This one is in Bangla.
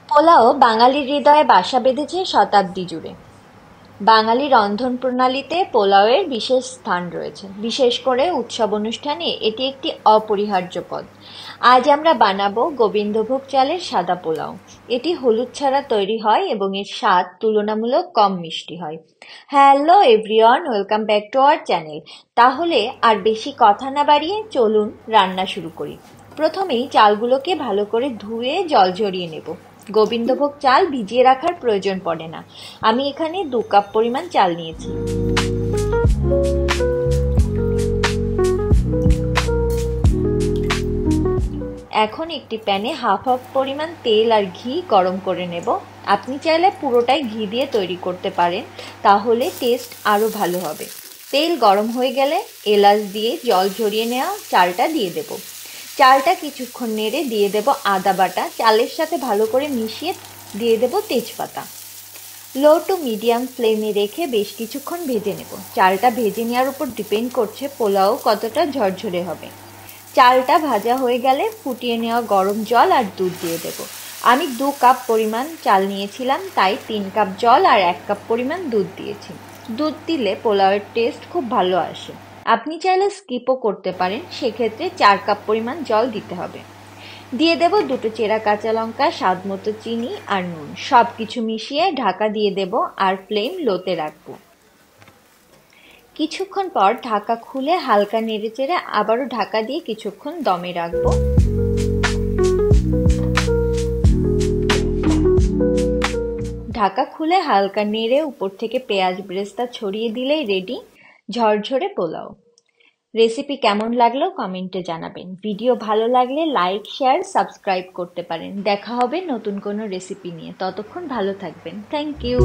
পোলাও বাঙালির হৃদয়ে বাসা বেঁধেছে শতাব্দী জুড়ে। বাঙালি রন্ধন প্রণালীতে পোলাওয়ের বিশেষ স্থান রয়েছে, বিশেষ করে উৎসব অনুষ্ঠানে এটি একটি অপরিহার্য পদ। আজ আমরা বানাবো গোবিন্দভোগ চালের সাদা পোলাও। এটি হলুদ ছাড়া তৈরি হয় এবং এর স্বাদ তুলনামূলক কম মিষ্টি হয়। Hello everyone, welcome back to our channel. তাহলে আর বেশি কথা না বাড়িয়ে চলুন রান্না শুরু করি। প্রথমেই চালগুলোকে ভালো করে ধুয়ে জল ঝরিয়ে নেব। গোবিন্দভোগ চাল ভিজিয়ে রাখার প্রয়োজন পড়ে না। আমি এখানে 2 কাপ পরিমাণ চাল নিয়েছি। এখন একটি প্যানে হাফ পরিমাণ তেল আর ঘি গরম করে নেব। আপনি চাইলে পুরোটাই ঘি দিয়ে তৈরি করতে পারেন, তাহলে টেস্ট আরও ভালো হবে। তেল গরম হয়ে গেলে এলাচ দিয়ে জল ঝরিয়ে নেওয়া চালটা দিয়ে দেব। চালটা কিছুক্ষণ নেড়ে দিয়ে দেব আদা বাটা। চালের সাথে ভালো করে মিশিয়ে দিয়ে দেব তেজপাতা। লো টু মিডিয়াম ফ্লেমে রেখে বেশ কিছুক্ষণ ভেজে নেব। চালটা ভেজে নেওয়ার উপর ডিপেন্ড করছে পোলাও কতটা ঝরঝরে হবে। চালটা ভাজা হয়ে গেলে ফুটিয়ে নেওয়া গরম জল আর দুধ দিয়ে দেব। আমি 2 কাপ পরিমাণ চাল নিয়েছিলাম, তাই 3 কাপ জল আর 1 কাপ পরিমাণ দুধ দিয়েছি। দুধ দিলে পোলাওয়ের টেস্ট খুব ভালো আসে। আপনি চাইলে স্কিপও করতে পারেন, সেক্ষেত্রে 4 কাপ পরিমাণ জল দিতে হবে। দিয়ে দেব 2টো চেরা কাঁচা লঙ্কা, স্বাদ মতো চিনি আর নুন। সব কিছু মিশিয়ে ঢাকা দিয়ে দেব আর ফ্লেম লোতে রাখবো। কিছুক্ষণ পর ঢাকা খুলে হালকা নেড়েচেড়ে আবারও ঢাকা দিয়ে কিছুক্ষণ দমে রাখবো। ঢাকা খুলে হালকা নেড়ে উপর থেকে পেঁয়াজ বেরেস্তা ছড়িয়ে দিলেই রেডি ঝরঝরে পোলাও। রেসিপি কেমন লাগলো কমেন্টে জানাবেন। ভিডিও ভালো লাগলে লাইক, শেয়ার, সাবস্ক্রাইব করতে পারেন। দেখা হবে নতুন কোনো রেসিপি নিয়ে। ততক্ষণ ভালো থাকবেন। Thank you.